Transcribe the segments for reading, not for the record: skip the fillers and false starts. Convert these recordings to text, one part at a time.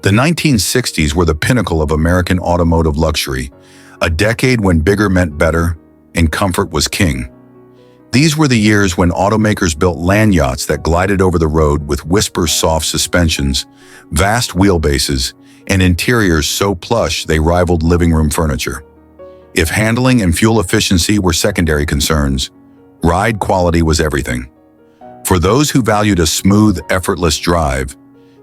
The 1960s were the pinnacle of American automotive luxury, a decade when bigger meant better and comfort was king. These were the years when automakers built land yachts that glided over the road with whisper-soft suspensions, vast wheelbases, and interiors so plush they rivaled living room furniture. If handling and fuel efficiency were secondary concerns, ride quality was everything. For those who valued a smooth, effortless drive,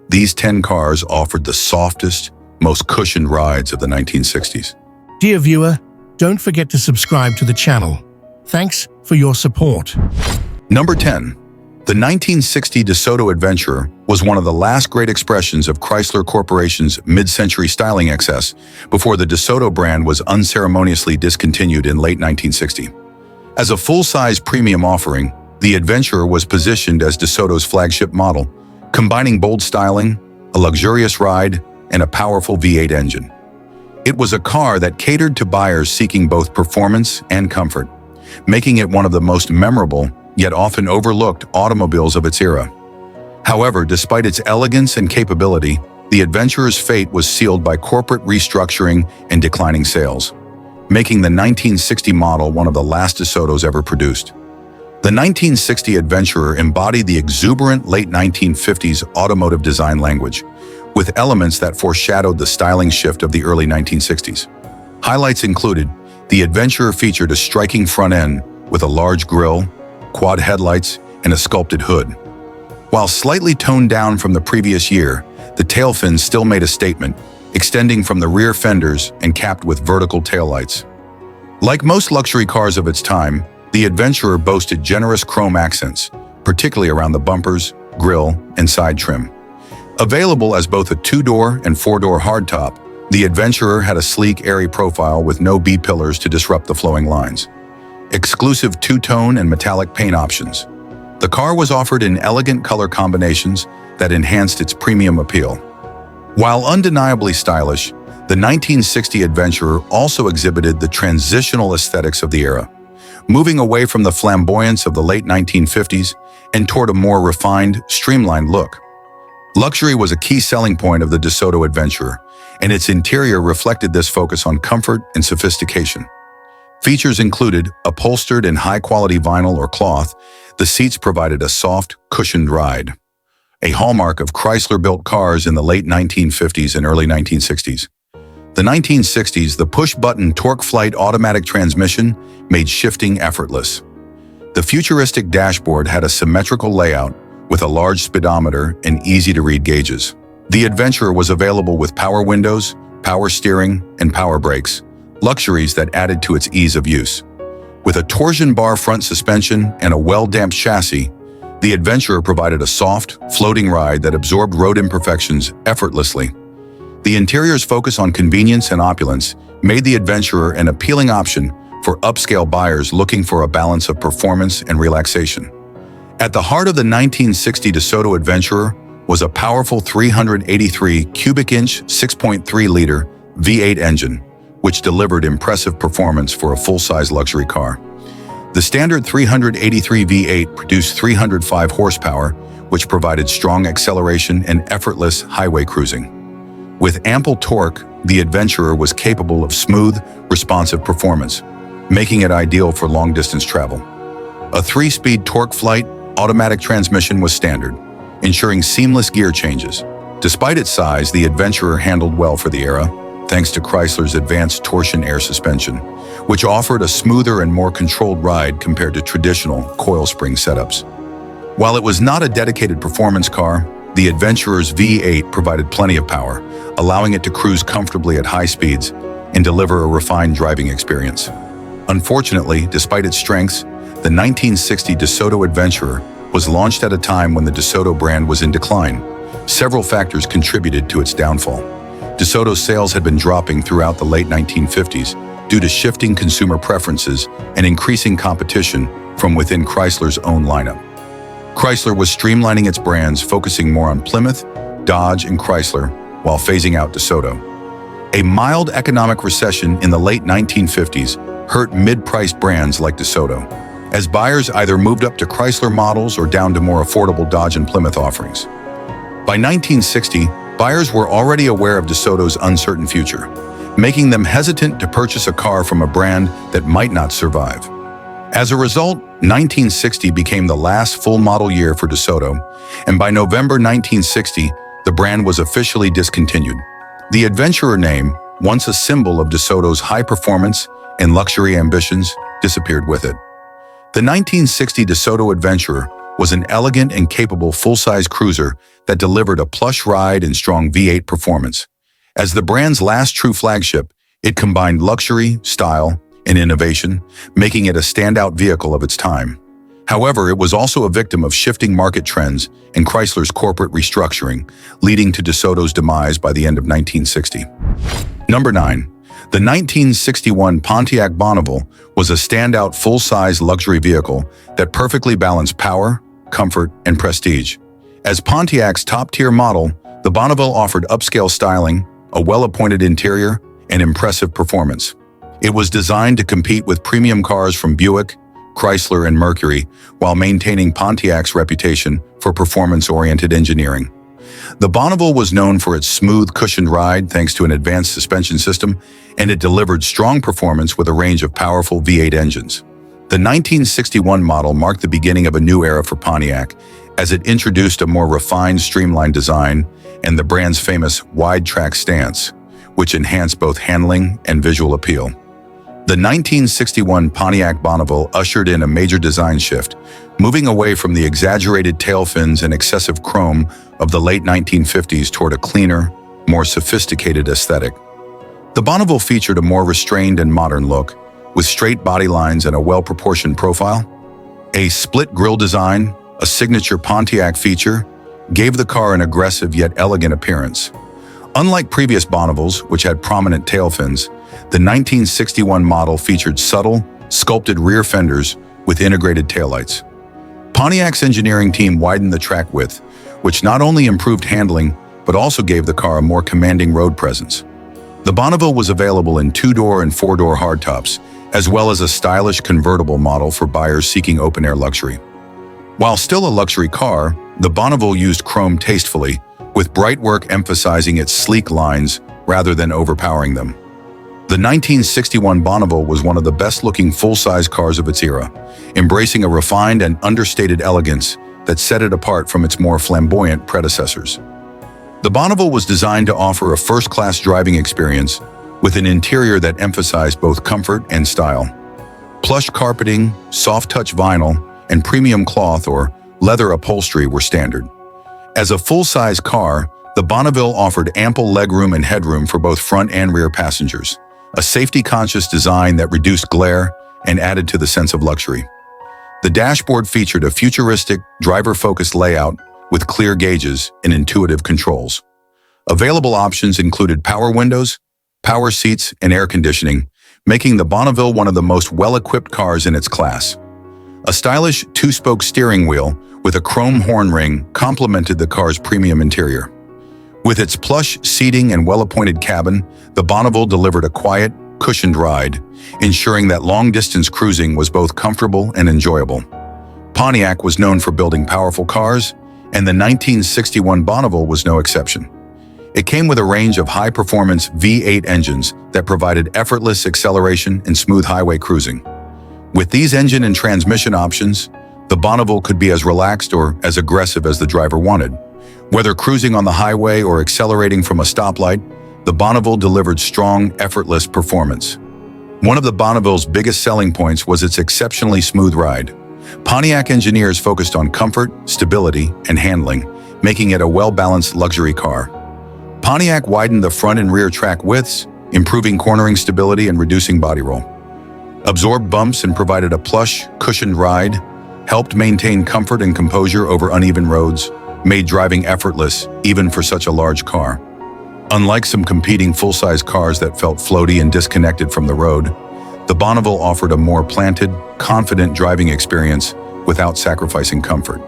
these 10 cars offered the softest, most cushioned rides of the 1960s. Dear viewer, don't forget to subscribe to the channel. Thanks for your support. Number 10. The 1960 DeSoto Adventurer was one of the last great expressions of Chrysler Corporation's mid-century styling excess before the DeSoto brand was unceremoniously discontinued in late 1960. As a full-size premium offering, the Adventurer was positioned as DeSoto's flagship model, combining bold styling, a luxurious ride, and a powerful V8 engine. It was a car that catered to buyers seeking both performance and comfort, making it one of the most memorable, yet often overlooked automobiles of its era. However, despite its elegance and capability, the Adventurer's fate was sealed by corporate restructuring and declining sales, making the 1960 model one of the last DeSotos ever produced. The 1960 Adventurer embodied the exuberant late 1950s automotive design language, with elements that foreshadowed the styling shift of the early 1960s. Highlights included, the Adventurer featured a striking front end with a large grille, quad headlights, and a sculpted hood. While slightly toned down from the previous year, the tail fins still made a statement, extending from the rear fenders and capped with vertical taillights. Like most luxury cars of its time, the Adventurer boasted generous chrome accents, particularly around the bumpers, grille, and side trim. Available as both a 2-door and 4-door hardtop, the Adventurer had a sleek, airy profile with no B-pillars to disrupt the flowing lines. Exclusive two-tone and metallic paint options. The car was offered in elegant color combinations that enhanced its premium appeal. While undeniably stylish, the 1960 Adventurer also exhibited the transitional aesthetics of the era, moving away from the flamboyance of the late 1950s and toward a more refined, streamlined look. Luxury was a key selling point of the DeSoto Adventurer, and its interior reflected this focus on comfort and sophistication. Features included upholstered in high-quality vinyl or cloth. The seats provided a soft, cushioned ride, a hallmark of Chrysler-built cars in the late 1950s and early 1960s. The 1960s, the push-button torque-flight automatic transmission made shifting effortless. The futuristic dashboard had a symmetrical layout with a large speedometer and easy-to-read gauges. The Adventurer was available with power windows, power steering, and power brakes, luxuries that added to its ease of use. With a torsion bar front suspension and a well-damped chassis, the Adventurer provided a soft, floating ride that absorbed road imperfections effortlessly. The interior's focus on convenience and opulence made the Adventurer an appealing option for upscale buyers looking for a balance of performance and relaxation. At the heart of the 1960 DeSoto Adventurer was a powerful 383 cubic inch 6.3-liter V8 engine, which delivered impressive performance for a full-size luxury car. The standard 383 V8 produced 305 horsepower, which provided strong acceleration and effortless highway cruising. With ample torque, the Adventurer was capable of smooth, responsive performance, making it ideal for long-distance travel. A 3-speed torque-flight automatic transmission was standard, ensuring seamless gear changes. Despite its size, the Adventurer handled well for the era, thanks to Chrysler's advanced torsion air suspension, which offered a smoother and more controlled ride compared to traditional coil spring setups. While it was not a dedicated performance car, the Adventurer's V8 provided plenty of power, allowing it to cruise comfortably at high speeds and deliver a refined driving experience. Unfortunately, despite its strengths, the 1960 DeSoto Adventurer was launched at a time when the DeSoto brand was in decline. Several factors contributed to its downfall. DeSoto's sales had been dropping throughout the late 1950s due to shifting consumer preferences and increasing competition from within Chrysler's own lineup. Chrysler was streamlining its brands, focusing more on Plymouth, Dodge, and Chrysler, while phasing out DeSoto. A mild economic recession in the late 1950s hurt mid-priced brands like DeSoto, as buyers either moved up to Chrysler models or down to more affordable Dodge and Plymouth offerings. By 1960, Buyers were already aware of DeSoto's uncertain future, making them hesitant to purchase a car from a brand that might not survive. As a result, 1960 became the last full model year for DeSoto, and by November 1960, the brand was officially discontinued. The Adventurer name, once a symbol of DeSoto's high performance and luxury ambitions, disappeared with it. The 1960 DeSoto Adventurer was an elegant and capable full-size cruiser that delivered a plush ride and strong V8 performance. As the brand's last true flagship, it combined luxury, style, and innovation, making it a standout vehicle of its time. However, it was also a victim of shifting market trends and Chrysler's corporate restructuring, leading to DeSoto's demise by the end of 1960. Number 9. The 1961 Pontiac Bonneville was a standout full-size luxury vehicle that perfectly balanced power, comfort, and prestige. As Pontiac's top-tier model, the Bonneville offered upscale styling, a well-appointed interior, and impressive performance. It was designed to compete with premium cars from Buick, Chrysler, and Mercury, while maintaining Pontiac's reputation for performance-oriented engineering. The Bonneville was known for its smooth, cushioned ride thanks to an advanced suspension system, and it delivered strong performance with a range of powerful V8 engines. The 1961 model marked the beginning of a new era for Pontiac, as it introduced a more refined, streamlined design and the brand's famous wide-track stance, which enhanced both handling and visual appeal. The 1961 Pontiac Bonneville ushered in a major design shift, moving away from the exaggerated tail fins and excessive chrome of the late 1950s toward a cleaner, more sophisticated aesthetic. The Bonneville featured a more restrained and modern look, with straight body lines and a well-proportioned profile. A split grille design, a signature Pontiac feature, gave the car an aggressive yet elegant appearance. Unlike previous Bonnevilles, which had prominent tail fins, the 1961 model featured subtle, sculpted rear fenders with integrated taillights. Pontiac's engineering team widened the track width, which not only improved handling, but also gave the car a more commanding road presence. The Bonneville was available in 2-door and 4-door hardtops, as well as a stylish convertible model for buyers seeking open-air luxury. While still a luxury car, the Bonneville used chrome tastefully, with bright work emphasizing its sleek lines rather than overpowering them. The 1961 Bonneville was one of the best-looking full-size cars of its era, embracing a refined and understated elegance that set it apart from its more flamboyant predecessors. The Bonneville was designed to offer a first-class driving experience with an interior that emphasized both comfort and style. Plush carpeting, soft-touch vinyl, and premium cloth or leather upholstery were standard. As a full-size car, the Bonneville offered ample legroom and headroom for both front and rear passengers, a safety-conscious design that reduced glare and added to the sense of luxury. The dashboard featured a futuristic, driver-focused layout with clear gauges and intuitive controls. Available options included power windows, power seats, and air conditioning, making the Bonneville one of the most well-equipped cars in its class. A stylish two-spoke steering wheel with a chrome horn ring complemented the car's premium interior. With its plush seating and well-appointed cabin, the Bonneville delivered a quiet, cushioned ride, ensuring that long-distance cruising was both comfortable and enjoyable. Pontiac was known for building powerful cars, and the 1961 Bonneville was no exception. It came with a range of high-performance V8 engines that provided effortless acceleration and smooth highway cruising. With these engine and transmission options, the Bonneville could be as relaxed or as aggressive as the driver wanted. Whether cruising on the highway or accelerating from a stoplight, the Bonneville delivered strong, effortless performance. One of the Bonneville's biggest selling points was its exceptionally smooth ride. Pontiac engineers focused on comfort, stability, and handling, making it a well-balanced luxury car. Pontiac widened the front and rear track widths, improving cornering stability and reducing body roll. Absorbed bumps and provided a plush, cushioned ride, helped maintain comfort and composure over uneven roads, made driving effortless even for such a large car. Unlike some competing full-size cars that felt floaty and disconnected from the road, the Bonneville offered a more planted, confident driving experience without sacrificing comfort.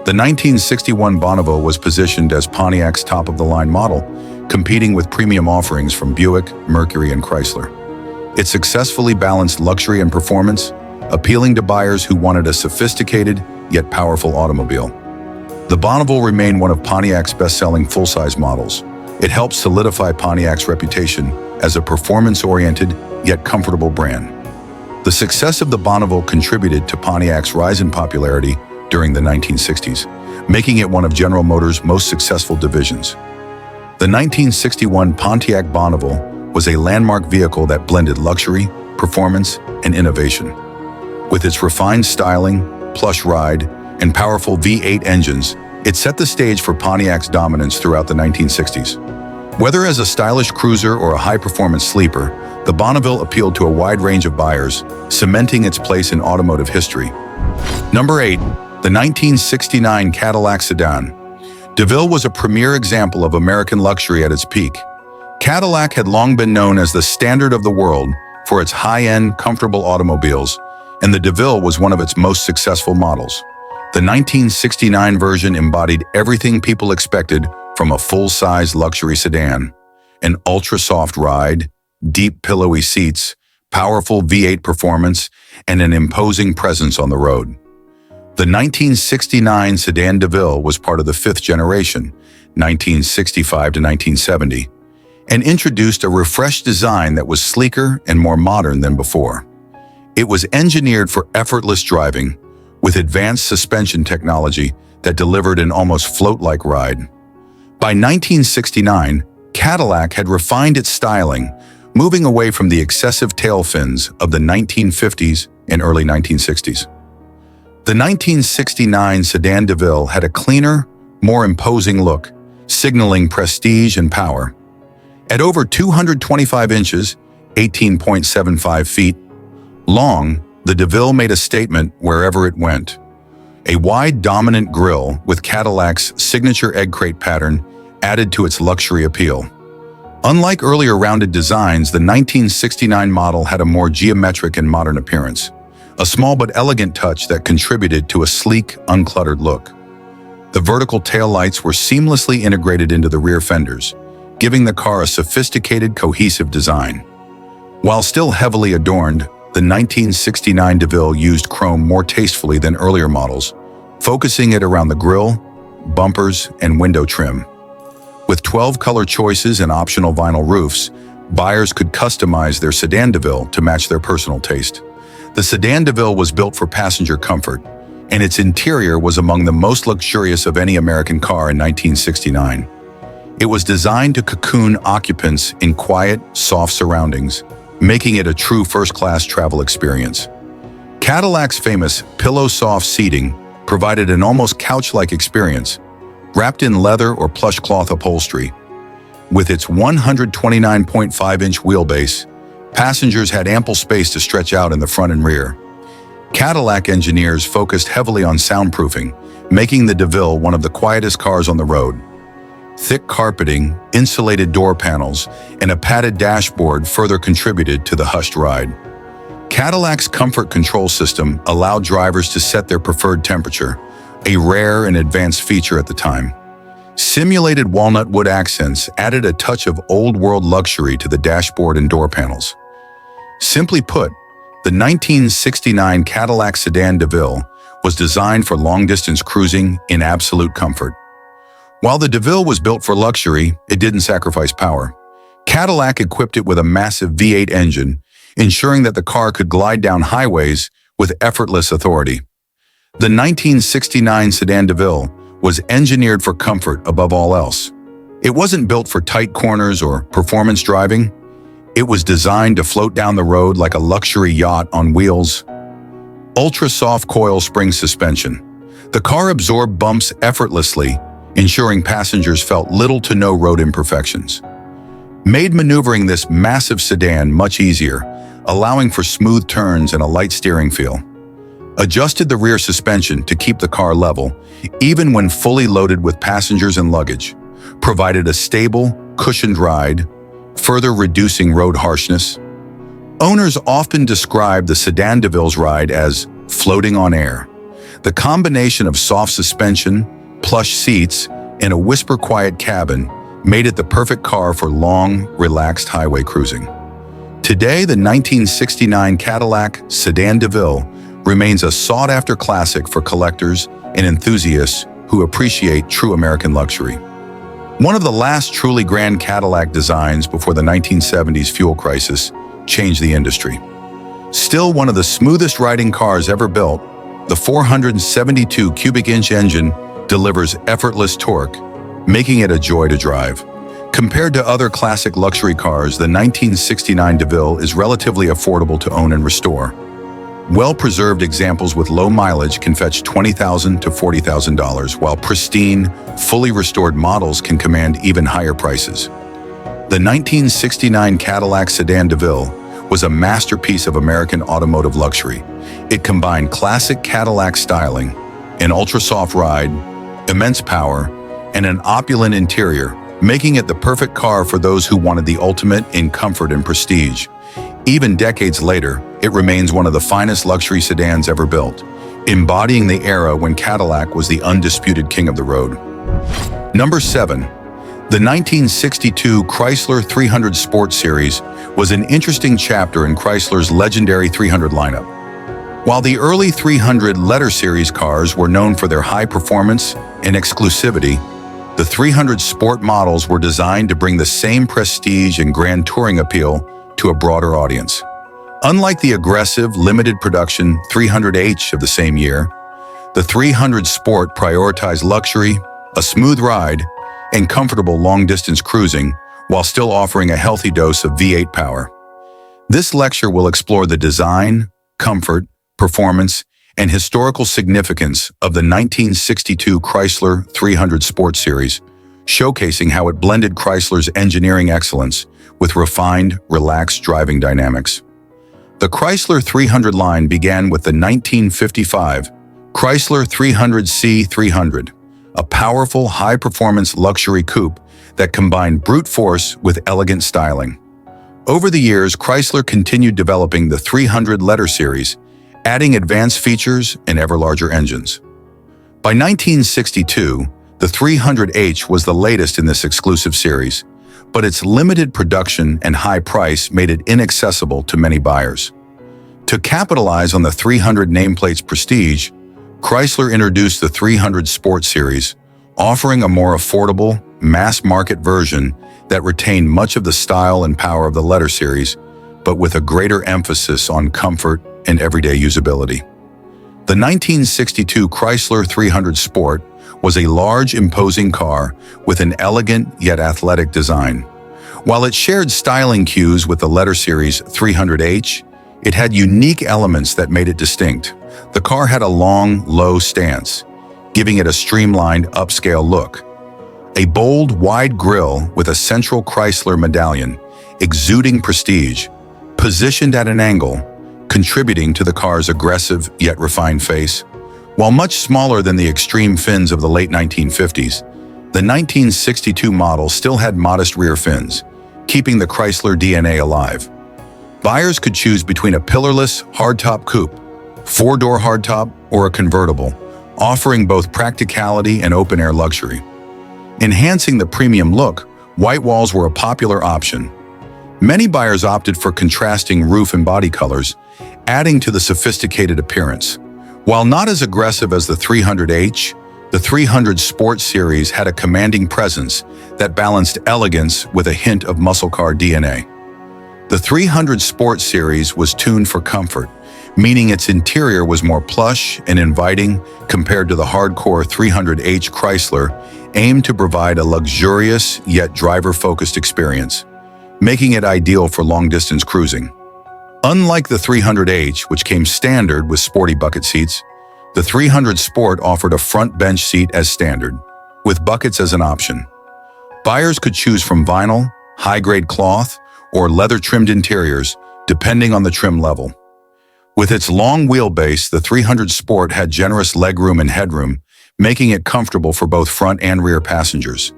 The 1961 Bonneville was positioned as Pontiac's top-of-the-line model, competing with premium offerings from Buick, Mercury, and Chrysler. It successfully balanced luxury and performance, appealing to buyers who wanted a sophisticated yet powerful automobile. The Bonneville remained one of Pontiac's best-selling full-size models. It helped solidify Pontiac's reputation as a performance-oriented yet comfortable brand. The success of the Bonneville contributed to Pontiac's rise in popularity during the 1960s, making it one of General Motors' most successful divisions. The 1961 Pontiac Bonneville was a landmark vehicle that blended luxury, performance, and innovation. With its refined styling, plush ride, and powerful V8 engines, it set the stage for Pontiac's dominance throughout the 1960s. Whether as a stylish cruiser or a high-performance sleeper, the Bonneville appealed to a wide range of buyers, cementing its place in automotive history. Number 8. The 1969 Cadillac Sedan. DeVille was a premier example of American luxury at its peak. Cadillac had long been known as the standard of the world for its high-end, comfortable automobiles, and the DeVille was one of its most successful models. The 1969 version embodied everything people expected from a full-size luxury sedan: an ultra-soft ride, deep pillowy seats, powerful V8 performance, and an imposing presence on the road. The 1969 Sedan DeVille was part of the fifth generation, 1965 to 1970, and introduced a refreshed design that was sleeker and more modern than before. It was engineered for effortless driving, with advanced suspension technology that delivered an almost float-like ride. By 1969, Cadillac had refined its styling, moving away from the excessive tail fins of the 1950s and early 1960s. The 1969 Sedan DeVille had a cleaner, more imposing look, signaling prestige and power. At over 225 inches, 18.75 feet, long, the DeVille made a statement wherever it went. A wide, dominant grille with Cadillac's signature egg crate pattern added to its luxury appeal. Unlike earlier rounded designs, the 1969 model had a more geometric and modern appearance, a small but elegant touch that contributed to a sleek, uncluttered look. The vertical taillights were seamlessly integrated into the rear fenders, giving the car a sophisticated, cohesive design. While still heavily adorned, the 1969 DeVille used chrome more tastefully than earlier models, focusing it around the grille, bumpers, and window trim. With 12 color choices and optional vinyl roofs, buyers could customize their Sedan DeVille to match their personal taste. The Sedan DeVille was built for passenger comfort, and its interior was among the most luxurious of any American car in 1969. It was designed to cocoon occupants in quiet, soft surroundings, making it a true first-class travel experience. Cadillac's famous pillow-soft seating provided an almost couch-like experience, wrapped in leather or plush cloth upholstery. With its 129.5-inch wheelbase, passengers had ample space to stretch out in the front and rear. Cadillac engineers focused heavily on soundproofing, making the DeVille one of the quietest cars on the road. Thick carpeting, insulated door panels, and a padded dashboard further contributed to the hushed ride. Cadillac's comfort control system allowed drivers to set their preferred temperature, a rare and advanced feature at the time. Simulated walnut wood accents added a touch of old-world luxury to the dashboard and door panels. Simply put, the 1969 Cadillac Sedan DeVille was designed for long-distance cruising in absolute comfort. While the DeVille was built for luxury, it didn't sacrifice power. Cadillac equipped it with a massive V8 engine, ensuring that the car could glide down highways with effortless authority. The 1969 Sedan DeVille was engineered for comfort above all else. It wasn't built for tight corners or performance driving. It was designed to float down the road like a luxury yacht on wheels. Ultra-soft coil spring suspension. The car absorbed bumps effortlessly, ensuring passengers felt little to no road imperfections. Made maneuvering this massive sedan much easier, allowing for smooth turns and a light steering feel. Adjusted the rear suspension to keep the car level, even when fully loaded with passengers and luggage. Provided a stable, cushioned ride, further reducing road harshness. Owners often describe the Sedan DeVille's ride as floating on air. The combination of soft suspension, plush seats, and a whisper-quiet cabin made it the perfect car for long, relaxed highway cruising. Today, the 1969 Cadillac Sedan DeVille remains a sought-after classic for collectors and enthusiasts who appreciate true American luxury. One of the last truly grand Cadillac designs before the 1970s fuel crisis changed the industry. Still one of the smoothest riding cars ever built, the 472 cubic inch engine delivers effortless torque, making it a joy to drive. Compared to other classic luxury cars, the 1969 DeVille is relatively affordable to own and restore. Well-preserved examples with low mileage can fetch $20,000 to $40,000, while pristine, fully restored models can command even higher prices. The 1969 Cadillac Sedan DeVille was a masterpiece of American automotive luxury. It combined classic Cadillac styling, an ultra-soft ride, immense power, and an opulent interior, making it the perfect car for those who wanted the ultimate in comfort and prestige. Even decades later, it remains one of the finest luxury sedans ever built, embodying the era when Cadillac was the undisputed king of the road. Number 7. The 1962 Chrysler 300 Sport Series was an interesting chapter in Chrysler's legendary 300 lineup. While the early 300 letter series cars were known for their high performance and exclusivity, the 300 Sport models were designed to bring the same prestige and grand touring appeal to a broader audience. Unlike the aggressive, limited production 300H of the same year, the 300 Sport prioritized luxury, a smooth ride, and comfortable long-distance cruising, while still offering a healthy dose of V8 power. This lecture will explore the design, comfort, performance, and historical significance of the 1962 Chrysler 300 Sport Series, showcasing how it blended Chrysler's engineering excellence with refined, relaxed driving dynamics. The Chrysler 300 line began with the 1955 Chrysler 300C 300, a powerful, high-performance luxury coupe that combined brute force with elegant styling. Over the years, Chrysler continued developing the 300 letter series, adding advanced features and ever larger engines. By 1962, the 300H was the latest in this exclusive series, but its limited production and high price made it inaccessible to many buyers. To capitalize on the 300 nameplate's prestige, Chrysler introduced the 300 Sport Series, offering a more affordable, mass-market version that retained much of the style and power of the letter series, but with a greater emphasis on comfort and everyday usability. The 1962 Chrysler 300 Sport was a large, imposing car with an elegant yet athletic design. While it shared styling cues with the letter series 300H, it had unique elements that made it distinct. The car had a long, low stance, giving it a streamlined, upscale look. A bold, wide grille with a central Chrysler medallion, exuding prestige, positioned at an angle, contributing to the car's aggressive yet refined face. While much smaller than the extreme fins of the late 1950s, the 1962 model still had modest rear fins, keeping the Chrysler DNA alive. Buyers could choose between a pillarless, hardtop coupe, four-door hardtop, or a convertible, offering both practicality and open-air luxury. Enhancing the premium look, white walls were a popular option. Many buyers opted for contrasting roof and body colors, adding to the sophisticated appearance. While not as aggressive as the 300H, the 300 Sport Series had a commanding presence that balanced elegance with a hint of muscle car DNA. The 300 Sport Series was tuned for comfort, meaning its interior was more plush and inviting compared to the hardcore 300H Chrysler, aimed to provide a luxurious yet driver-focused experience, making it ideal for long-distance cruising. Unlike the 300H, which came standard with sporty bucket seats, the 300 Sport offered a front bench seat as standard, with buckets as an option. Buyers could choose from vinyl, high-grade cloth, or leather-trimmed interiors, depending on the trim level. With its long wheelbase, the 300 Sport had generous legroom and headroom, making it comfortable for both front and rear passengers.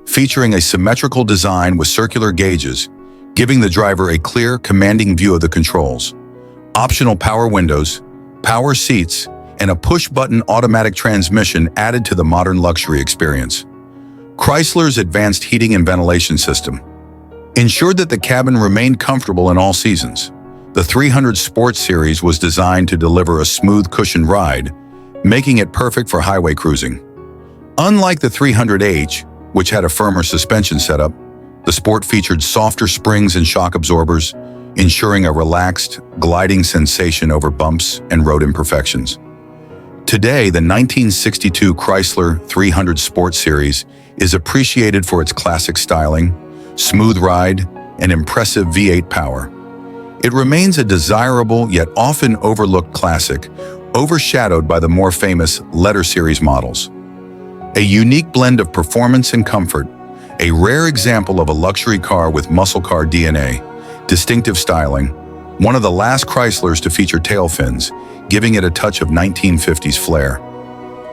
Featuring a symmetrical design with circular gauges, giving the driver a clear, commanding view of the controls. Optional power windows, power seats, and a push-button automatic transmission added to the modern luxury experience. Chrysler's advanced heating and ventilation system ensured that the cabin remained comfortable in all seasons. The 300 Sport Series was designed to deliver a smooth, cushioned ride, making it perfect for highway cruising. Unlike the 300H, which had a firmer suspension setup, the Sport featured softer springs and shock absorbers, ensuring a relaxed, gliding sensation over bumps and road imperfections. Today, the 1962 Chrysler 300 Sport Series is appreciated for its classic styling, smooth ride, and impressive V8 power. It remains a desirable yet often overlooked classic, overshadowed by the more famous Letter Series models. A unique blend of performance and comfort, a rare example of a luxury car with muscle car DNA, distinctive styling, one of the last Chryslers to feature tail fins, giving it a touch of 1950s flair.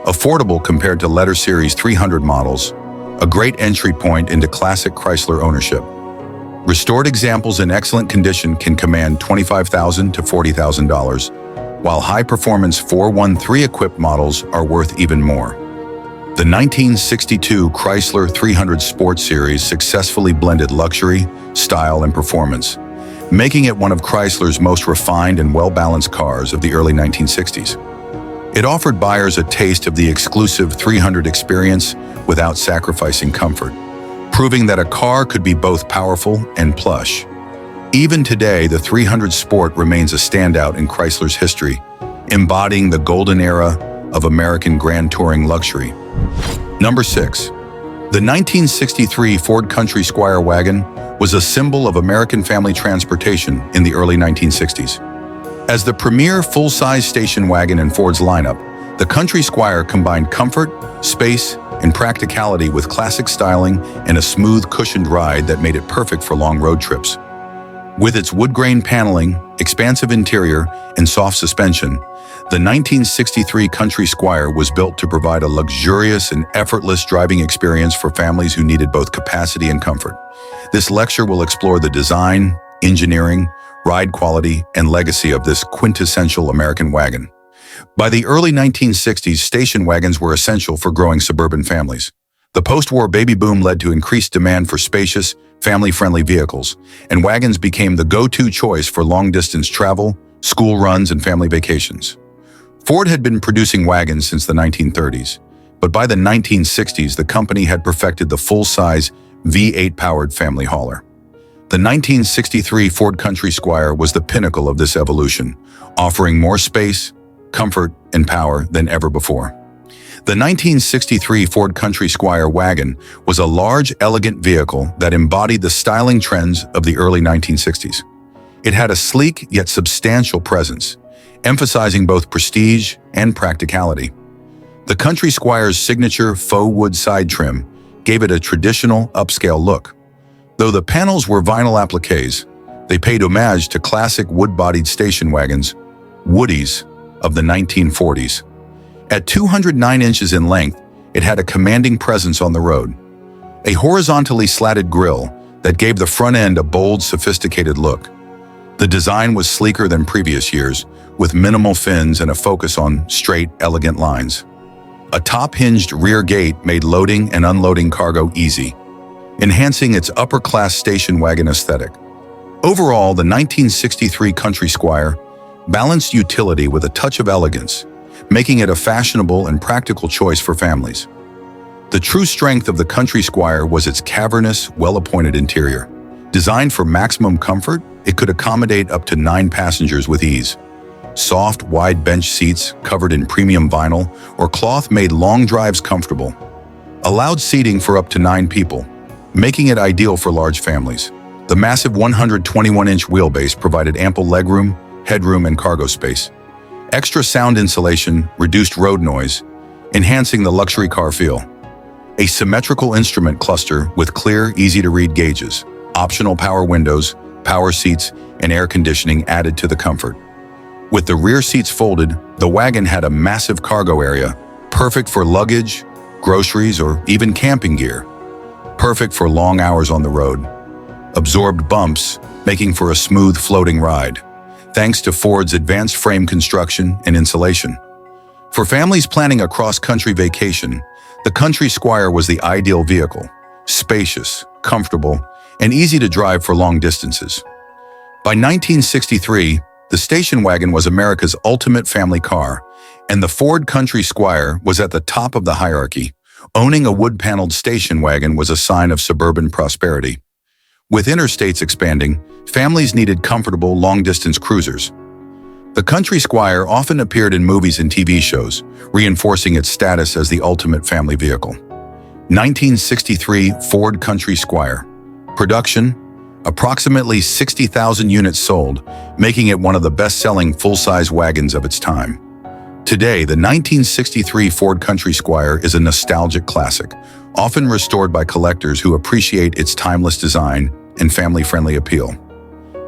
Affordable compared to Letter Series 300 models, a great entry point into classic Chrysler ownership. Restored examples in excellent condition can command $25,000 to $40,000, while high-performance 413-equipped models are worth even more. The 1962 Chrysler 300 Sport Series successfully blended luxury, style, and performance, making it one of Chrysler's most refined and well-balanced cars of the early 1960s. It offered buyers a taste of the exclusive 300 experience without sacrificing comfort, proving that a car could be both powerful and plush. Even today, the 300 Sport remains a standout in Chrysler's history, embodying the golden era of American grand touring luxury. Number 6. The 1963 Ford Country Squire wagon was a symbol of American family transportation in the early 1960s. As the premier full-size station wagon in Ford's lineup, the Country Squire combined comfort, space, and practicality with classic styling and a smooth, cushioned ride that made it perfect for long road trips. With its wood-grain paneling, expansive interior, and soft suspension, the 1963 Country Squire was built to provide a luxurious and effortless driving experience for families who needed both capacity and comfort. This lecture will explore the design, engineering, ride quality, and legacy of this quintessential American wagon. By the early 1960s, station wagons were essential for growing suburban families. The post-war baby boom led to increased demand for spacious, family-friendly vehicles, and wagons became the go-to choice for long-distance travel, school runs, and family vacations. Ford had been producing wagons since the 1930s, but by the 1960s, the company had perfected the full-size V8-powered family hauler. The 1963 Ford Country Squire was the pinnacle of this evolution, offering more space, comfort, and power than ever before. The 1963 Ford Country Squire wagon was a large, elegant vehicle that embodied the styling trends of the early 1960s. It had a sleek yet substantial presence, emphasizing both prestige and practicality. The Country Squire's signature faux wood side trim gave it a traditional, upscale look. Though the panels were vinyl appliques, they paid homage to classic wood-bodied station wagons, Woodies, of the 1940s. At 209 inches in length, it had a commanding presence on the road. A horizontally slatted grille that gave the front end a bold, sophisticated look. The design was sleeker than previous years, with minimal fins and a focus on straight, elegant lines. A top-hinged rear gate made loading and unloading cargo easy, enhancing its upper-class station wagon aesthetic. Overall, the 1963 Country Squire balanced utility with a touch of elegance, making it a fashionable and practical choice for families. The true strength of the Country Squire was its cavernous, well-appointed interior. Designed for maximum comfort, it could accommodate up to 9 passengers with ease. Soft, wide bench seats covered in premium vinyl or cloth made long drives comfortable. Allowed seating for up to 9 people, making it ideal for large families. The massive 121-inch wheelbase provided ample legroom, headroom, and cargo space. Extra sound insulation reduced road noise, enhancing the luxury car feel. A symmetrical instrument cluster with clear, easy-to-read gauges, optional power windows, power seats, and air conditioning added to the comfort. With the rear seats folded, the wagon had a massive cargo area, perfect for luggage, groceries, or even camping gear. Perfect for long hours on the road. Absorbed bumps, making for a smooth floating ride, thanks to Ford's advanced frame construction and insulation. For families planning a cross-country vacation, the Country Squire was the ideal vehicle, spacious, comfortable, and easy to drive for long distances. By 1963, the station wagon was America's ultimate family car, and the Ford Country Squire was at the top of the hierarchy, Owning a wood-paneled station wagon was a sign of suburban prosperity. With interstates expanding, families needed comfortable, long-distance cruisers. The Country Squire often appeared in movies and TV shows, reinforcing its status as the ultimate family vehicle. 1963 Ford Country Squire. Production: approximately 60,000 units sold, making it one of the best-selling full-size wagons of its time. Today, the 1963 Ford Country Squire is a nostalgic classic, often restored by collectors who appreciate its timeless design and family-friendly appeal.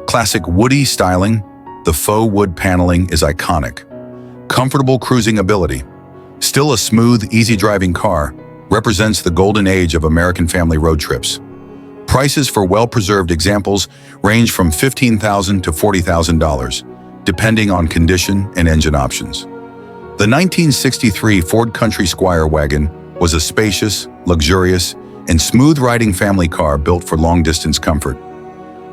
Classic woody styling, the faux wood paneling is iconic. Comfortable cruising ability. Still a smooth, easy-driving car, represents the golden age of American family road trips. Prices for well-preserved examples range from $15,000 to $40,000, depending on condition and engine options. The 1963 Ford Country Squire wagon was a spacious, luxurious, and smooth-riding family car built for long-distance comfort.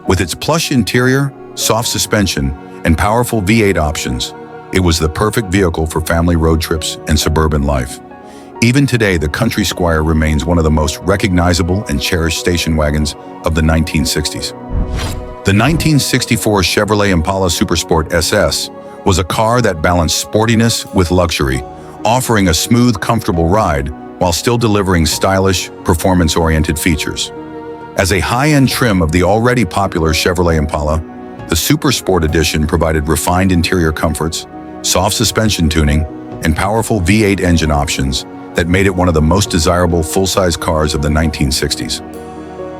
With its plush interior, soft suspension, and powerful V8 options, it was the perfect vehicle for family road trips and suburban life. Even today, the Country Squire remains one of the most recognizable and cherished station wagons of the 1960s. The 1964 Chevrolet Impala Supersport SS was a car that balanced sportiness with luxury, offering a smooth, comfortable ride while still delivering stylish, performance-oriented features. As a high-end trim of the already popular Chevrolet Impala, the Supersport Edition provided refined interior comforts, soft suspension tuning, and powerful V8 engine options that made it one of the most desirable full-size cars of the 1960s.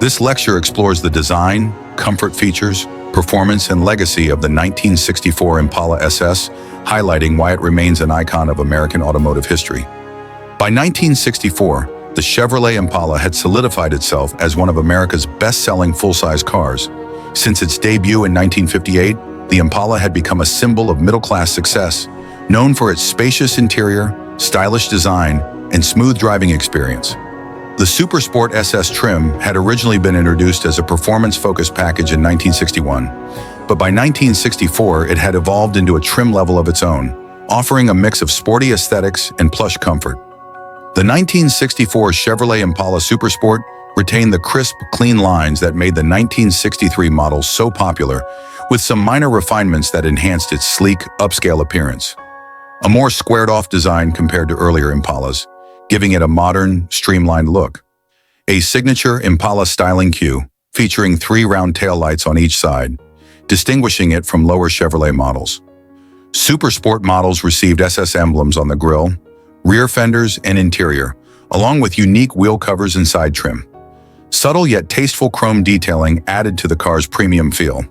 This lecture explores the design, comfort features, performance, and legacy of the 1964 Impala SS, highlighting why it remains an icon of American automotive history. By 1964, the Chevrolet Impala had solidified itself as one of America's best-selling full-size cars. Since its debut in 1958, the Impala had become a symbol of middle-class success, known for its spacious interior, stylish design, and smooth driving experience. The Supersport SS trim had originally been introduced as a performance-focused package in 1961, but by 1964 it had evolved into a trim level of its own, offering a mix of sporty aesthetics and plush comfort. The 1964 Chevrolet Impala Supersport retained the crisp, clean lines that made the 1963 model so popular, with some minor refinements that enhanced its sleek, upscale appearance. A more squared-off design compared to earlier Impalas, giving it a modern, streamlined look. A signature Impala styling cue, featuring 3 round taillights on each side, distinguishing it from lower Chevrolet models. Supersport models received SS emblems on the grille, rear fenders, and interior, along with unique wheel covers and side trim. Subtle yet tasteful chrome detailing added to the car's premium feel.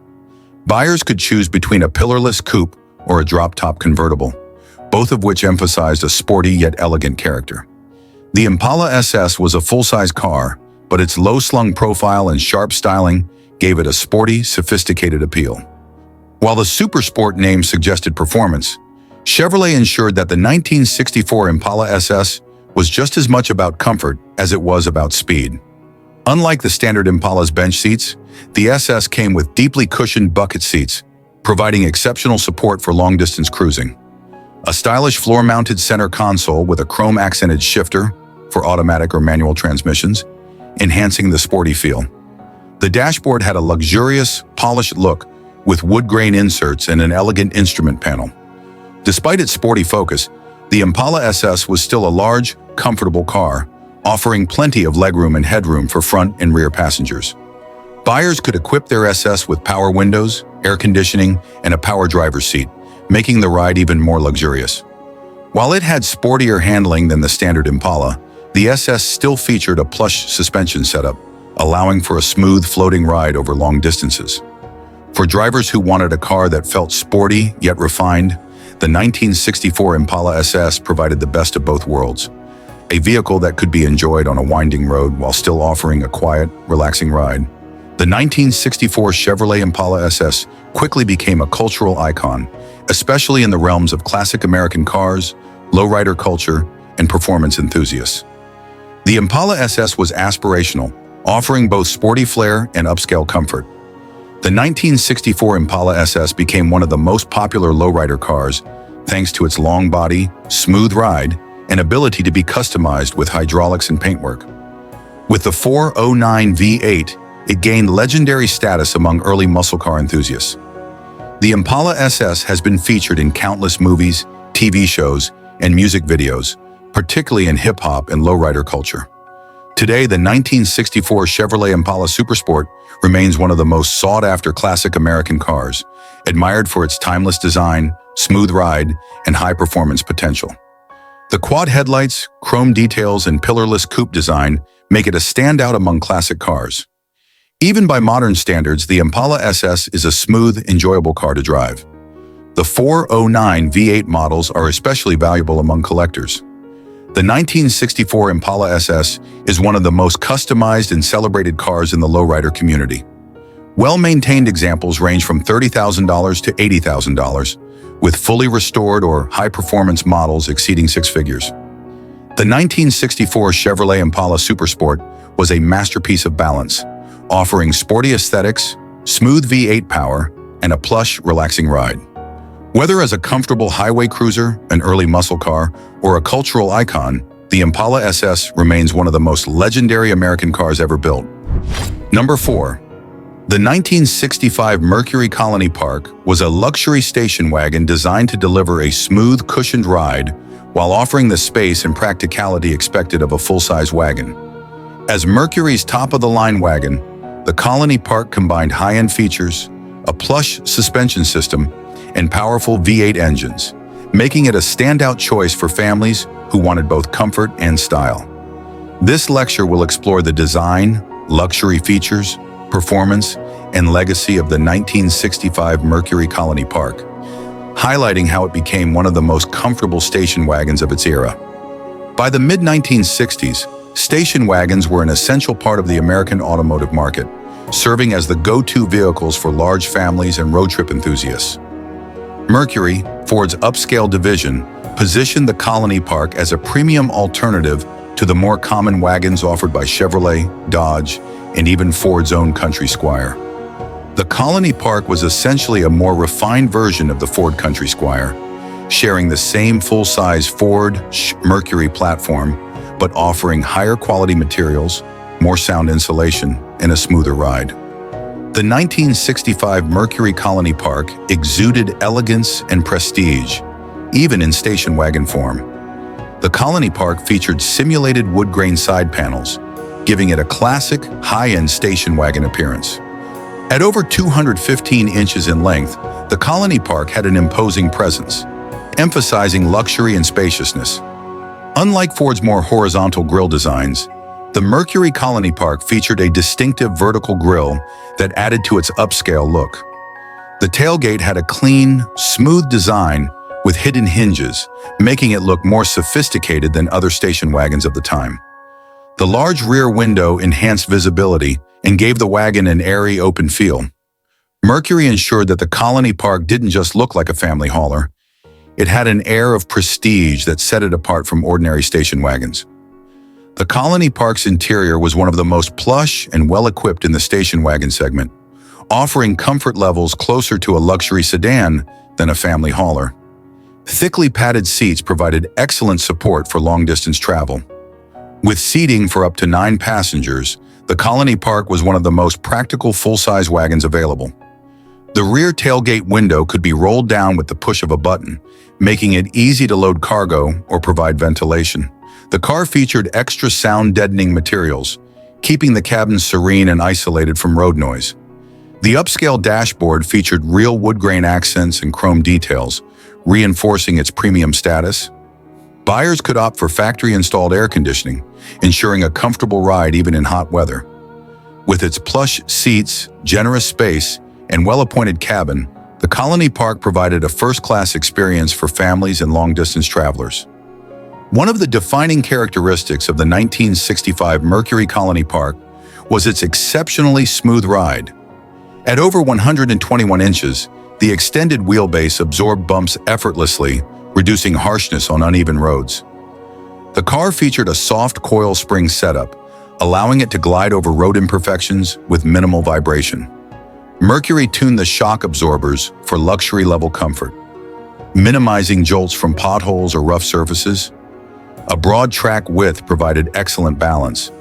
Buyers could choose between a pillarless coupe or a drop-top convertible, both of which emphasized a sporty yet elegant character. The Impala SS was a full-size car, but its low-slung profile and sharp styling gave it a sporty, sophisticated appeal. While the Supersport name suggested performance, Chevrolet ensured that the 1964 Impala SS was just as much about comfort as it was about speed. Unlike the standard Impala's bench seats, the SS came with deeply cushioned bucket seats, providing exceptional support for long-distance cruising. A stylish floor-mounted center console with a chrome-accented shifter for automatic or manual transmissions, enhancing the sporty feel. The dashboard had a luxurious, polished look with wood grain inserts and an elegant instrument panel. Despite its sporty focus, the Impala SS was still a large, comfortable car, offering plenty of legroom and headroom for front and rear passengers. Buyers could equip their SS with power windows, air conditioning, and a power driver's seat, making the ride even more luxurious. While it had sportier handling than the standard Impala, the SS still featured a plush suspension setup, allowing for a smooth floating ride over long distances. For drivers who wanted a car that felt sporty yet refined, the 1964 Impala SS provided the best of both worlds. A vehicle that could be enjoyed on a winding road while still offering a quiet, relaxing ride. The 1964 Chevrolet Impala SS quickly became a cultural icon, especially in the realms of classic American cars, lowrider culture, and performance enthusiasts. The Impala SS was aspirational, offering both sporty flair and upscale comfort. The 1964 Impala SS became one of the most popular lowrider cars thanks to its long body, smooth ride, and ability to be customized with hydraulics and paintwork. With the 409 V8, it gained legendary status among early muscle car enthusiasts. The Impala SS has been featured in countless movies, TV shows, and music videos, particularly in hip-hop and lowrider culture. Today, the 1964 Chevrolet Impala Supersport remains one of the most sought-after classic American cars, admired for its timeless design, smooth ride, and high-performance potential. The quad headlights, chrome details, and pillarless coupe design make it a standout among classic cars. Even by modern standards, the Impala SS is a smooth, enjoyable car to drive. The 409 V8 models are especially valuable among collectors. The 1964 Impala SS is one of the most customized and celebrated cars in the lowrider community. Well-maintained examples range from $30,000 to $80,000, with fully restored or high-performance models exceeding six figures. The 1964 Chevrolet Impala Supersport was a masterpiece of balance, offering sporty aesthetics, smooth V8 power, and a plush, relaxing ride. Whether as a comfortable highway cruiser, an early muscle car, or a cultural icon, the Impala SS remains one of the most legendary American cars ever built. Number 4. The 1965 Mercury Colony Park was a luxury station wagon designed to deliver a smooth, cushioned ride while offering the space and practicality expected of a full-size wagon. As Mercury's top-of-the-line wagon, the Colony Park combined high-end features, a plush suspension system, and powerful V8 engines, making it a standout choice for families who wanted both comfort and style. This lecture will explore the design, luxury features, performance, and legacy of the 1965 Mercury Colony Park, highlighting how it became one of the most comfortable station wagons of its era. By the mid-1960s, station wagons were an essential part of the American automotive market, serving as the go-to vehicles for large families and road trip enthusiasts. Mercury, Ford's upscale division, positioned the Colony Park as a premium alternative to the more common wagons offered by Chevrolet, Dodge, and even Ford's own Country Squire. The Colony Park was essentially a more refined version of the Ford Country Squire, sharing the same full-size Ford Mercury platform, but offering higher quality materials, more sound insulation, and a smoother ride. The 1965 Mercury Colony Park exuded elegance and prestige, even in station wagon form. The Colony Park featured simulated wood grain side panels, giving it a classic, high-end station wagon appearance. At over 215 inches in length, the Colony Park had an imposing presence, emphasizing luxury and spaciousness. Unlike Ford's more horizontal grille designs, the Mercury Colony Park featured a distinctive vertical grille that added to its upscale look. The tailgate had a clean, smooth design with hidden hinges, making it look more sophisticated than other station wagons of the time. The large rear window enhanced visibility and gave the wagon an airy, open feel. Mercury ensured that the Colony Park didn't just look like a family hauler. It had an air of prestige that set it apart from ordinary station wagons. The Colony Park's interior was one of the most plush and well-equipped in the station wagon segment, offering comfort levels closer to a luxury sedan than a family hauler. Thickly padded seats provided excellent support for long-distance travel. With seating for up to 9 passengers, the Colony Park was one of the most practical full-size wagons available. The rear tailgate window could be rolled down with the push of a button, making it easy to load cargo or provide ventilation. The car featured extra sound-deadening materials, keeping the cabin serene and isolated from road noise. The upscale dashboard featured real wood grain accents and chrome details, reinforcing its premium status. Buyers could opt for factory-installed air conditioning, ensuring a comfortable ride even in hot weather. With its plush seats, generous space, and well-appointed cabin, the Colony Park provided a first-class experience for families and long-distance travelers. One of the defining characteristics of the 1965 Mercury Colony Park was its exceptionally smooth ride. At over 121 inches, the extended wheelbase absorbed bumps effortlessly, reducing harshness on uneven roads. The car featured a soft coil spring setup, allowing it to glide over road imperfections with minimal vibration. Mercury tuned the shock absorbers for luxury-level comfort, minimizing jolts from potholes or rough surfaces. A broad track width provided excellent balance,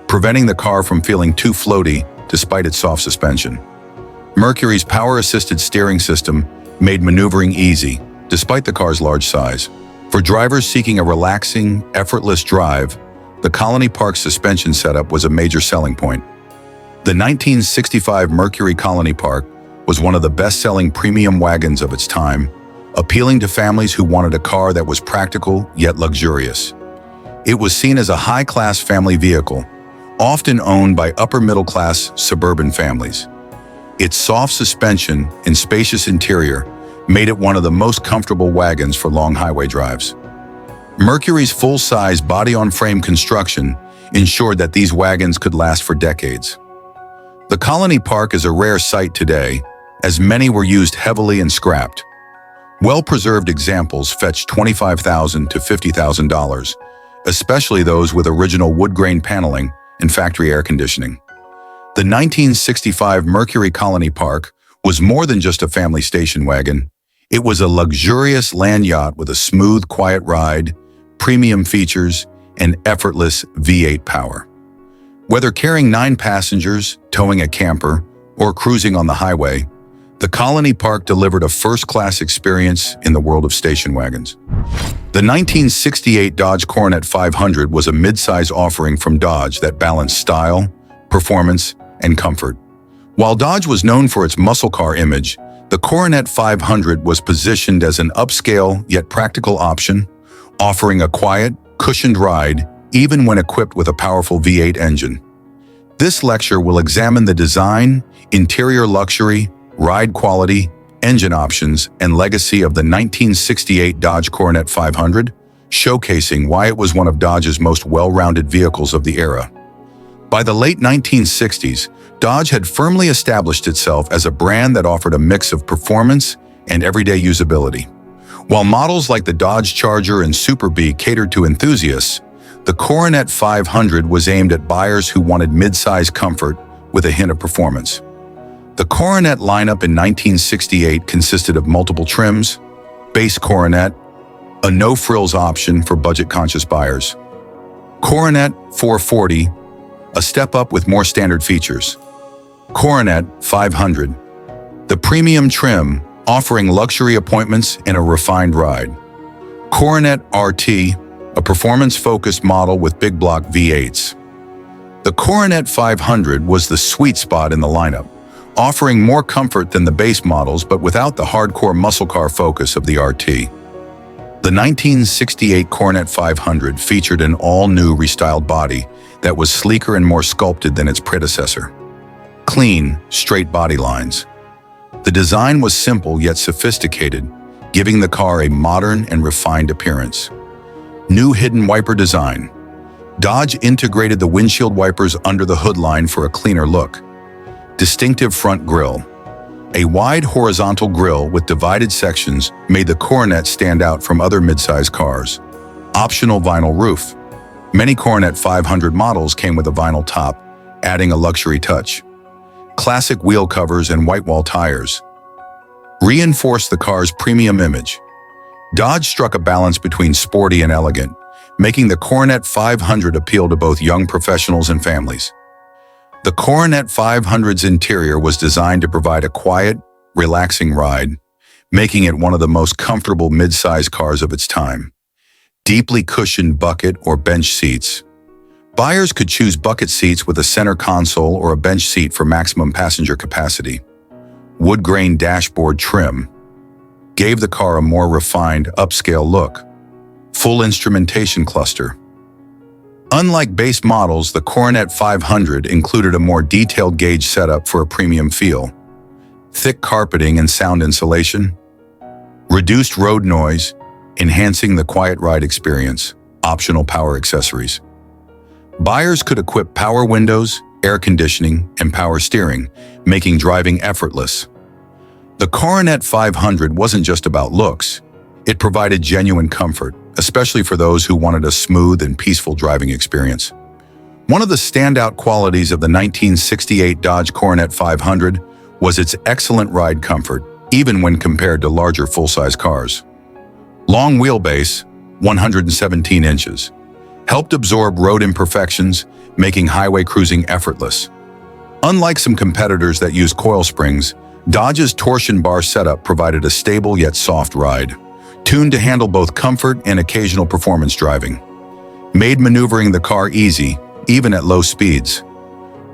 preventing the car from feeling too floaty despite its soft suspension. Mercury's power-assisted steering system made maneuvering easy, despite the car's large size. For drivers seeking a relaxing, effortless drive, the Colony Park suspension setup was a major selling point. The 1965 Mercury Colony Park was one of the best-selling premium wagons of its time, appealing to families who wanted a car that was practical yet luxurious. It was seen as a high-class family vehicle, often owned by upper-middle-class suburban families. Its soft suspension and spacious interior made it one of the most comfortable wagons for long highway drives. Mercury's full-size body-on-frame construction ensured that these wagons could last for decades. The Colony Park is a rare sight today, as many were used heavily and scrapped. Well-preserved examples fetch $25,000 to $50,000, especially those with original wood-grain paneling and factory air conditioning. The 1965 Mercury Colony Park was more than just a family station wagon. It was a luxurious land yacht with a smooth, quiet ride, premium features, and effortless V8 power. Whether carrying 9 passengers, towing a camper, or cruising on the highway, the Colony Park delivered a first-class experience in the world of station wagons. The 1968 Dodge Coronet 500 was a mid-size offering from Dodge that balanced style, performance, and comfort. While Dodge was known for its muscle car image, the Coronet 500 was positioned as an upscale yet practical option, offering a quiet, cushioned ride even when equipped with a powerful V8 engine. This lecture will examine the design, interior luxury, ride quality, engine options, and legacy of the 1968 Dodge Coronet 500, showcasing why it was one of Dodge's most well-rounded vehicles of the era. By the late 1960s, Dodge had firmly established itself as a brand that offered a mix of performance and everyday usability. While models like the Dodge Charger and Super Bee catered to enthusiasts, the Coronet 500 was aimed at buyers who wanted mid-size comfort with a hint of performance. The Coronet lineup in 1968 consisted of multiple trims, base Coronet, a no-frills option for budget-conscious buyers, Coronet 440, a step up with more standard features, Coronet 500, the premium trim offering luxury appointments and a refined ride, Coronet RT, a performance-focused model with big block V8s. The Coronet 500 was the sweet spot in the lineup, offering more comfort than the base models but without the hardcore muscle car focus of the RT. The 1968 Coronet 500 featured an all-new restyled body that was sleeker and more sculpted than its predecessor. Clean, straight body lines. The design was simple yet sophisticated, giving the car a modern and refined appearance. New hidden wiper design. Dodge integrated the windshield wipers under the hood line for a cleaner look. Distinctive front grille. A wide horizontal grille with divided sections made the Coronet stand out from other midsize cars. Optional vinyl roof. Many Coronet 500 models came with a vinyl top, adding a luxury touch. Classic wheel covers and white wall tires reinforced the car's premium image. Dodge struck a balance between sporty and elegant, making the Coronet 500 appeal to both young professionals and families. The Coronet 500's interior was designed to provide a quiet, relaxing ride, making it one of the most comfortable mid-size cars of its time. Deeply cushioned bucket or bench seats. Buyers could choose bucket seats with a center console or a bench seat for maximum passenger capacity. Wood grain dashboard trim gave the car a more refined, upscale look. Full instrumentation cluster. Unlike base models, the Coronet 500 included a more detailed gauge setup for a premium feel. Thick carpeting and sound insulation. Reduced road noise, enhancing the quiet ride experience. Optional power accessories. Buyers could equip power windows, air conditioning, and power steering, making driving effortless. The Coronet 500 wasn't just about looks. It provided genuine comfort, especially for those who wanted a smooth and peaceful driving experience. One of the standout qualities of the 1968 Dodge Coronet 500 was its excellent ride comfort, even when compared to larger full-size cars. Long wheelbase, 117 inches. helped absorb road imperfections, making highway cruising effortless. Unlike some competitors that use coil springs, Dodge's torsion bar setup provided a stable yet soft ride, tuned to handle both comfort and occasional performance driving. Made maneuvering the car easy, even at low speeds.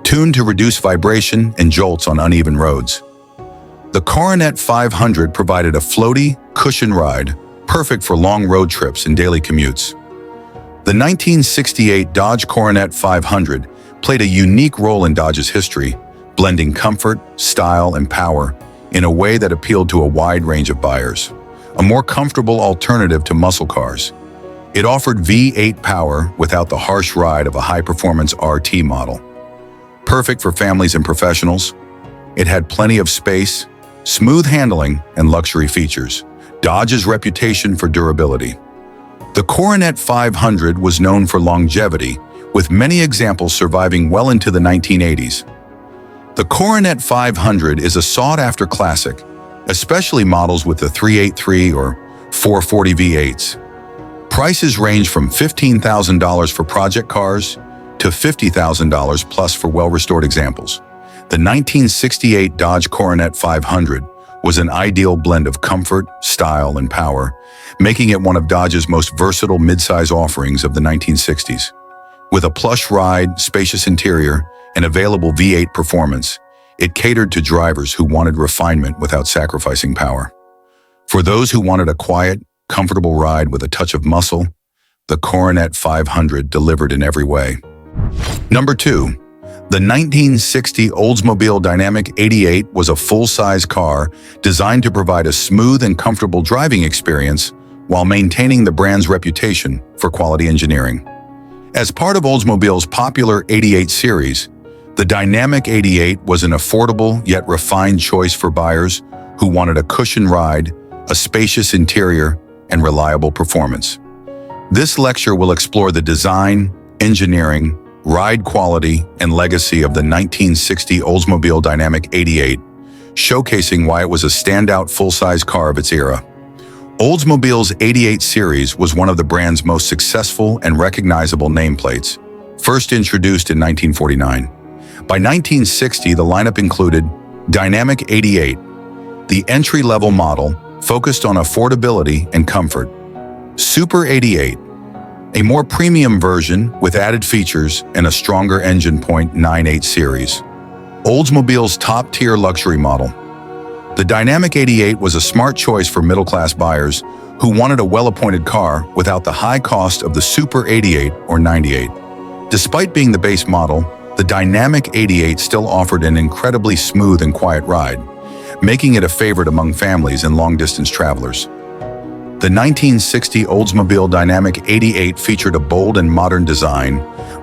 Tuned to reduce vibration and jolts on uneven roads. The Coronet 500 provided a floaty, cushioned ride, perfect for long road trips and daily commutes. The 1968 Dodge Coronet 500 played a unique role in Dodge's history, blending comfort, style, and power in a way that appealed to a wide range of buyers. A more comfortable alternative to muscle cars. It offered V8 power without the harsh ride of a high-performance RT model. Perfect for families and professionals, it had plenty of space, smooth handling, and luxury features. Dodge's reputation for durability. The Coronet 500 was known for longevity, with many examples surviving well into the 1980s. The Coronet 500 is a sought-after classic, especially models with the 383 or 440 V8s. Prices range from $15,000 for project cars to $50,000 plus for well-restored examples. The 1968 Dodge Coronet 500 was an ideal blend of comfort, style, and power, making it one of Dodge's most versatile midsize offerings of the 1960s. With a plush ride, spacious interior, and available V8 performance, it catered to drivers who wanted refinement without sacrificing power. For those who wanted a quiet, comfortable ride with a touch of muscle, the Coronet 500 delivered in every way. Number 2. The 1960 Oldsmobile Dynamic 88 was a full-size car designed to provide a smooth and comfortable driving experience while maintaining the brand's reputation for quality engineering. As part of Oldsmobile's popular 88 series, the Dynamic 88 was an affordable yet refined choice for buyers who wanted a cushioned ride, a spacious interior, and reliable performance. This lecture will explore the design, engineering, ride quality, and legacy of the 1960 Oldsmobile Dynamic 88, showcasing why it was a standout full-size car of its era. Oldsmobile's 88 series was one of the brand's most successful and recognizable nameplates, first introduced in 1949. By 1960, the lineup included Dynamic 88, the entry-level model focused on affordability and comfort, Super 88, a more premium version with added features and a stronger engine, .98 series. Oldsmobile's top-tier luxury model. The Dynamic 88 was a smart choice for middle-class buyers who wanted a well-appointed car without the high cost of the Super 88 or 98. Despite being the base model, the Dynamic 88 still offered an incredibly smooth and quiet ride, making it a favorite among families and long-distance travelers. The 1960 Oldsmobile Dynamic 88 featured a bold and modern design,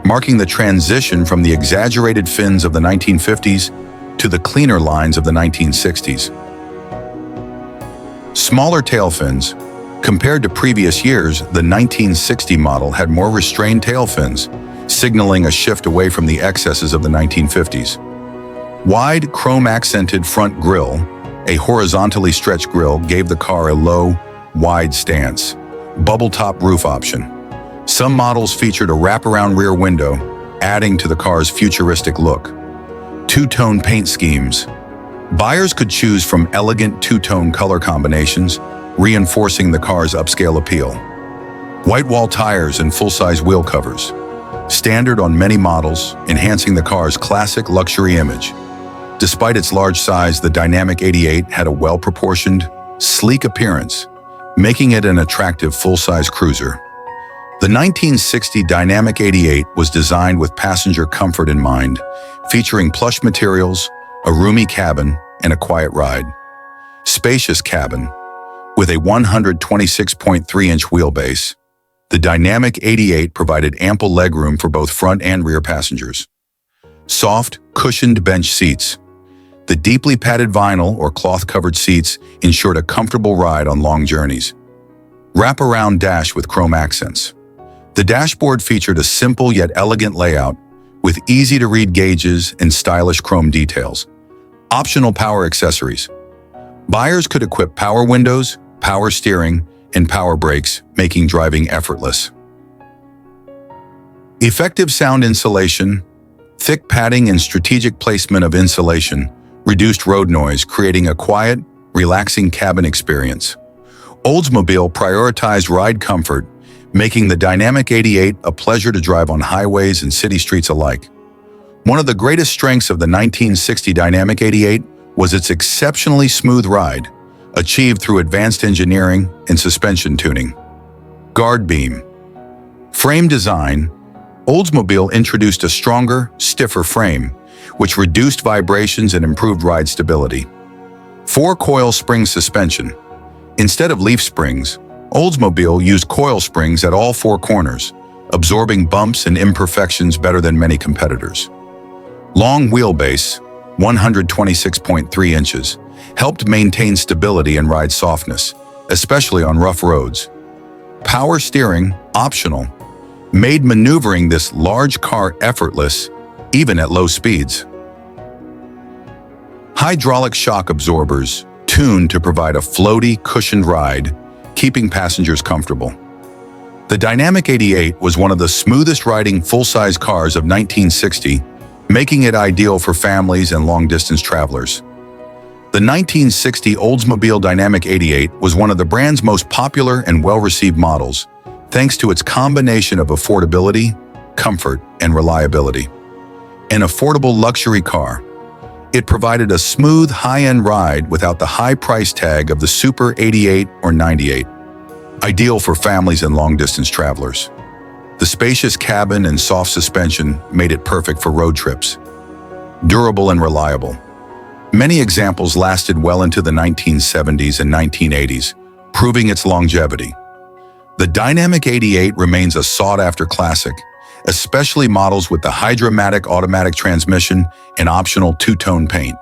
marking the transition from the exaggerated fins of the 1950s to the cleaner lines of the 1960s. Smaller tail fins. Compared to previous years, the 1960 model had more restrained tail fins, signaling a shift away from the excesses of the 1950s. Wide, chrome-accented front grille, a horizontally stretched grille, gave the car a low, wide stance. Bubble-top roof option. Some models featured a wraparound rear window, adding to the car's futuristic look. Two-tone paint schemes. Buyers could choose from elegant two-tone color combinations, reinforcing the car's upscale appeal. White wall tires and full-size wheel covers. Standard on many models, enhancing the car's classic luxury image. Despite its large size, the Dynamic 88 had a well-proportioned, sleek appearance, making it an attractive full-size cruiser. The 1960 Dynamic 88 was designed with passenger comfort in mind, featuring plush materials, a roomy cabin, and a quiet ride. Spacious cabin. With a 126.3-inch wheelbase, the Dynamic 88 provided ample legroom for both front and rear passengers. Soft, cushioned bench seats. The deeply padded vinyl or cloth-covered seats ensured a comfortable ride on long journeys. Wrap-around dash with chrome accents. The dashboard featured a simple yet elegant layout with easy-to-read gauges and stylish chrome details. Optional power accessories. Buyers could equip power windows, power steering, and power brakes, making driving effortless. Effective sound insulation, thick padding and strategic placement of insulation reduced road noise, creating a quiet, relaxing cabin experience. Oldsmobile prioritized ride comfort, making the Dynamic 88 a pleasure to drive on highways and city streets alike. One of the greatest strengths of the 1960 Dynamic 88 was its exceptionally smooth ride, achieved through advanced engineering and suspension tuning. Guard beam. Frame design. Oldsmobile introduced a stronger, stiffer frame, which reduced vibrations and improved ride stability. 4-coil spring suspension. Instead of leaf springs, Oldsmobile used coil springs at all 4 corners, absorbing bumps and imperfections better than many competitors. Long wheelbase, 126.3 inches, helped maintain stability and ride softness, especially on rough roads. Power steering, optional, made maneuvering this large car effortless, even at low speeds. Hydraulic shock absorbers, tuned to provide a floaty, cushioned ride, keeping passengers comfortable. The Dynamic 88 was one of the smoothest riding full-size cars of 1960, making it ideal for families and long-distance travelers. The 1960 Oldsmobile Dynamic 88 was one of the brand's most popular and well-received models, thanks to its combination of affordability, comfort, and reliability. An affordable luxury car, it provided a smooth, high-end ride without the high price tag of the Super 88 or 98. Ideal for families and long-distance travelers. The spacious cabin and soft suspension made it perfect for road trips. Durable and reliable. Many examples lasted well into the 1970s and 1980s, proving its longevity. The Dynamic 88 remains a sought-after classic, especially models with the Hydra-matic automatic transmission and optional 2-tone paint.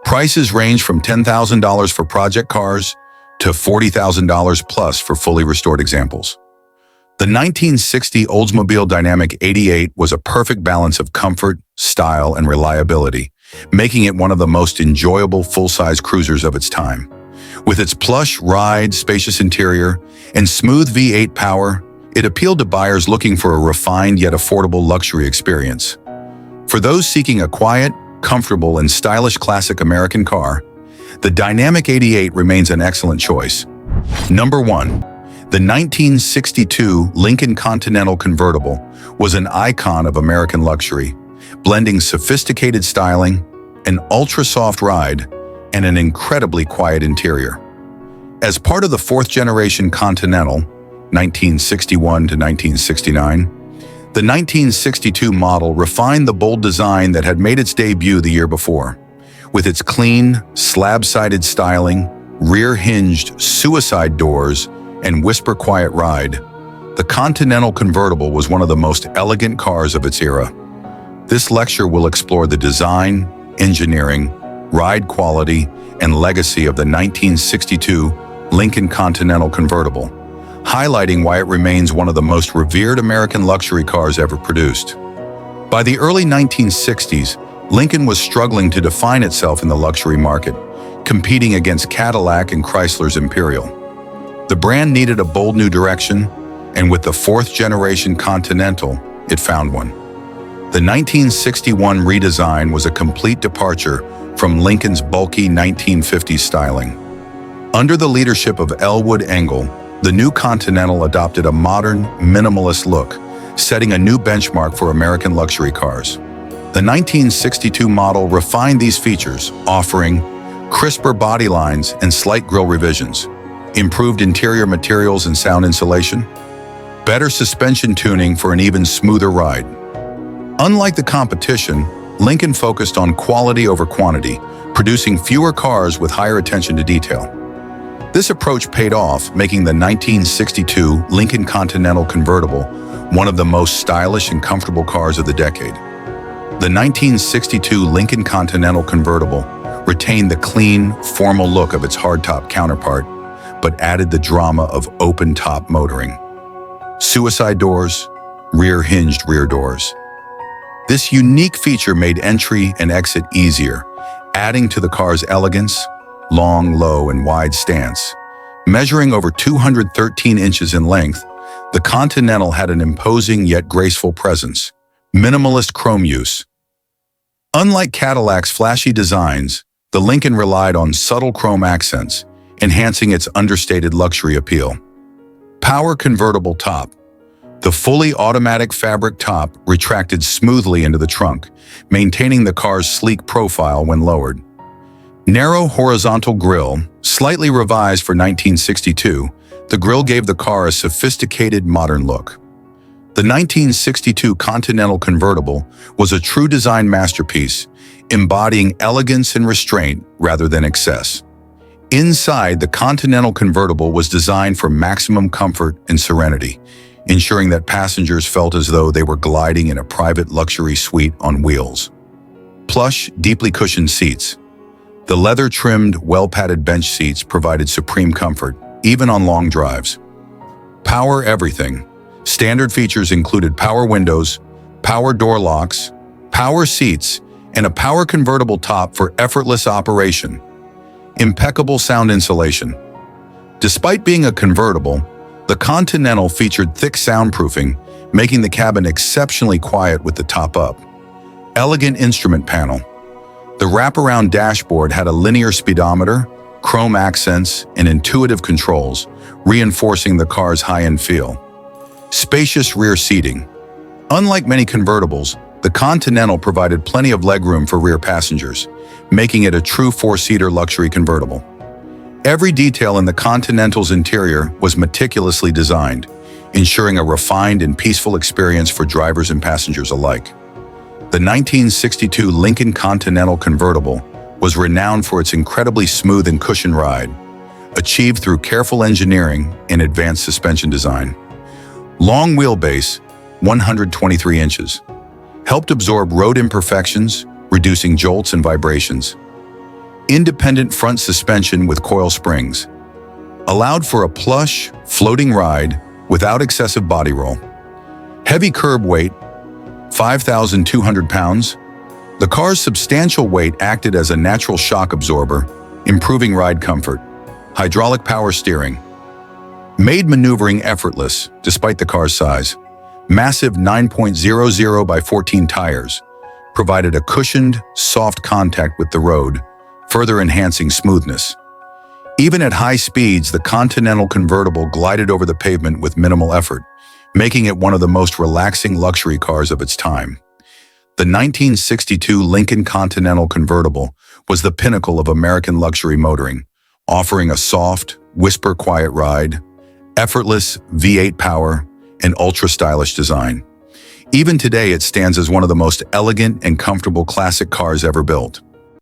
Prices range from $10,000 for project cars to $40,000 plus for fully restored examples. The 1960 Oldsmobile Dynamic 88 was a perfect balance of comfort, style, and reliability, making it one of the most enjoyable full-size cruisers of its time. With its plush ride, spacious interior, and smooth V8 power, it appealed to buyers looking for a refined yet affordable luxury experience. For those seeking a quiet, comfortable, and stylish classic American car, the Dynamic 88 remains an excellent choice. Number 1. The 1962 Lincoln Continental convertible was an icon of American luxury, blending sophisticated styling, an ultra-soft ride, and an incredibly quiet interior. As part of the 4th-generation Continental, 1961 to 1969, the 1962 model refined the bold design that had made its debut the year before. With its clean, slab-sided styling, rear-hinged suicide doors, and whisper-quiet ride, the Continental convertible was one of the most elegant cars of its era. This lecture will explore the design, engineering, ride quality, and legacy of the 1962 Lincoln Continental convertible, highlighting why it remains one of the most revered American luxury cars ever produced. By the early 1960s, Lincoln was struggling to define itself in the luxury market, competing against Cadillac and Chrysler's Imperial. The brand needed a bold new direction, and with the 4th-generation Continental, it found one. The 1961 redesign was a complete departure from Lincoln's bulky 1950s styling. Under the leadership of Elwood Engel, the new Continental adopted a modern, minimalist look, setting a new benchmark for American luxury cars. The 1962 model refined these features, offering crisper body lines and slight grille revisions, improved interior materials and sound insulation, better suspension tuning for an even smoother ride. Unlike the competition, Lincoln focused on quality over quantity, producing fewer cars with higher attention to detail. This approach paid off, making the 1962 Lincoln Continental convertible one of the most stylish and comfortable cars of the decade. The 1962 Lincoln Continental convertible retained the clean, formal look of its hardtop counterpart, but added the drama of open-top motoring. Suicide doors, rear-hinged rear doors. This unique feature made entry and exit easier, adding to the car's elegance, long, low, and wide stance. Measuring over 213 inches in length, The Continental had an imposing yet graceful presence. Minimalist chrome use. Unlike Cadillac's flashy designs, the Lincoln relied on subtle chrome accents, enhancing its understated luxury appeal. Power convertible top. The fully automatic fabric top retracted smoothly into the trunk, maintaining the car's sleek profile when lowered. Narrow horizontal grille, slightly revised for 1962, the grille gave the car a sophisticated modern look. The 1962 Continental convertible was a true design masterpiece, embodying elegance and restraint rather than excess. Inside, the Continental convertible was designed for maximum comfort and serenity, ensuring that passengers felt as though they were gliding in a private luxury suite on wheels. Plush, deeply cushioned seats. The leather-trimmed, well-padded bench seats provided supreme comfort, even on long drives. Power everything. Standard features included power windows, power door locks, power seats, and a power convertible top for effortless operation. Impeccable sound insulation. Despite being a convertible, the Continental featured thick soundproofing, making the cabin exceptionally quiet with the top up. Elegant instrument panel. The wraparound dashboard had a linear speedometer, chrome accents, and intuitive controls, reinforcing the car's high-end feel. Spacious rear seating. Unlike many convertibles, the Continental provided plenty of legroom for rear passengers, making it a true four-seater luxury convertible. Every detail in the Continental's interior was meticulously designed, ensuring a refined and peaceful experience for drivers and passengers alike. The 1962 Lincoln Continental convertible was renowned for its incredibly smooth and cushioned ride, achieved through careful engineering and advanced suspension design. Long wheelbase, 123 inches, helped absorb road imperfections, reducing jolts and vibrations. Independent front suspension with coil springs allowed for a plush, floating ride without excessive body roll. Heavy curb weight, 5,200 pounds. The car's substantial weight acted as a natural shock absorber, improving ride comfort. Hydraulic power steering made maneuvering effortless despite the car's size. Massive 9.00 by 14 tires provided a cushioned, soft contact with the road, further enhancing smoothness. Even at high speeds, the Continental convertible glided over the pavement with minimal effort, making it one of the most relaxing luxury cars of its time. The 1962 Lincoln Continental convertible was the pinnacle of American luxury motoring, offering a soft, whisper-quiet ride, effortless V8 power, and ultra-stylish design. Even today, it stands as one of the most elegant and comfortable classic cars ever built.